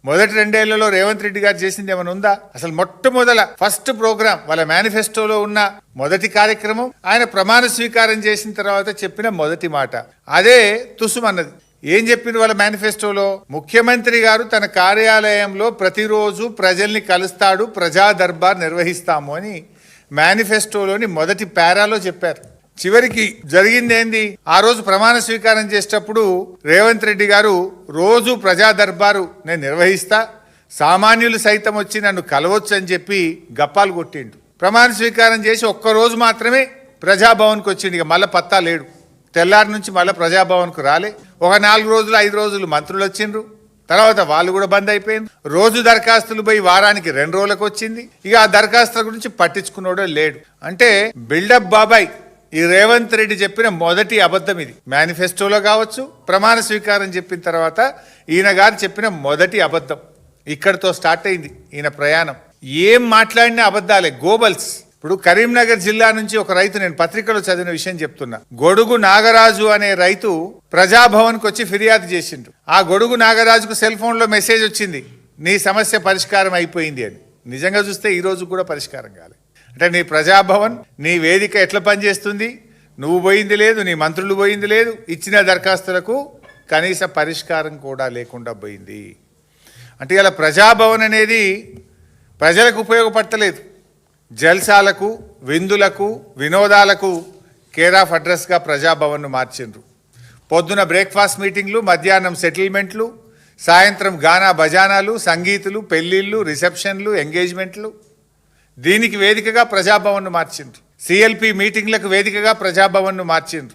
మొదటి 2 ఏళ్లలో రేవంత్ రెడ్డి గారు చేసింది ఏమైనా ఉందా? అసలు మొట్టమొదల ఫస్ట్ ప్రోగ్రామ్ వాళ్ళ మేనిఫెస్టోలో ఉన్న మొదటి కార్యక్రమం, ఆయన ప్రమాణ స్వీకారం చేసిన తర్వాత చెప్పిన మొదటి మాట అదే తుసుమన్నది. ఏం చెప్పింది వాళ్ళ మేనిఫెస్టోలో? ముఖ్యమంత్రి గారు తన కార్యాలయంలో ప్రతిరోజు ప్రజల్ని కలుస్తాడు, ప్రజా దర్బార్ నిర్వహిస్తాము అని మేనిఫెస్టోలోని మొదటి పారాలో చెప్పారు. చివరికి జరిగింది ఏంది? ఆ రోజు ప్రమాణ స్వీకారం చేసేటప్పుడు రేవంత్ రెడ్డి గారు రోజు ప్రజా దర్బారు నేను నిర్వహిస్తా, సామాన్యులు సైతం వచ్చి నన్ను కలవచ్చు అని చెప్పి గప్పాలు కొట్టిండు. ప్రమాణ స్వీకారం చేసి ఒక్కరోజు మాత్రమే ప్రజాభవన్కి వచ్చిండు. ఇక మళ్ళీ పత్తా లేడు. తెల్లారి నుంచి మళ్ళీ ప్రజాభవన్కు రాలే. ఒక 4 రోజులు 5 రోజులు మంత్రులు వచ్చిండ్రు, తర్వాత వాళ్ళు కూడా బంద్ అయిపోయింది. రోజు దరఖాస్తులు పోయి వారానికి 2 రోజులకు వచ్చింది. ఇక ఆ దరఖాస్తుల గురించి పట్టించుకున్నాడో లేడు. అంటే బిల్డప్ బాబాయ్ ఈ రేవంత్ రెడ్డి చెప్పిన మొదటి అబద్ధం ఇది. మేనిఫెస్టోలో కావచ్చు, ప్రమాణ స్వీకారం చెప్పిన తర్వాత ఈయన గారు చెప్పిన మొదటి అబద్ధం. ఇక్కడితో స్టార్ట్ అయింది ఈయన ప్రయాణం. ఏం మాట్లాడినా అబద్ధాలే, గోబల్స్. ఇప్పుడు కరీంనగర్ జిల్లా నుంచి ఒక రైతు, నేను పత్రికలో చదివిన విషయం చెప్తున్నా. గొడుగు నాగరాజు అనే రైతు ప్రజాభవన్కి వచ్చి ఫిర్యాదు చేసిండు. ఆ గొడుగు నాగరాజుకు సెల్ ఫోన్లో మెసేజ్ వచ్చింది, నీ సమస్య పరిష్కారం అయిపోయింది అని. నిజంగా చూస్తే ఈ రోజు కూడా పరిష్కారం కాలేదు. అంటే నీ ప్రజాభవన్, నీ వేదిక ఎట్లా పనిచేస్తుంది? నువ్వు పోయింది లేదు, నీ మంత్రులు పోయింది లేదు, ఇచ్చిన దరఖాస్తులకు కనీస పరిష్కారం కూడా లేకుండా పోయింది. అంటే ఇలా ప్రజాభవన్ అనేది ప్రజలకు ఉపయోగపడతలేదు. జల్సాలకు, విందులకు, వినోదాలకు కేర్ ఆఫ్ అడ్రస్గా ప్రజాభవన్ను మార్చిండ్రు. పొద్దున బ్రేక్ఫాస్ట్ మీటింగ్లు, మధ్యాహ్నం సెటిల్మెంట్లు, సాయంత్రం గానా బజానాలు, సంగీతులు, పెళ్లిళ్ళు, రిసెప్షన్లు, ఎంగేజ్మెంట్లు, దీనికి వేదికగా ప్రజాభవన్ను మార్చిండ్రు. సిఎల్పి మీటింగ్లకు వేదికగా ప్రజాభవన్ను మార్చిండ్రు.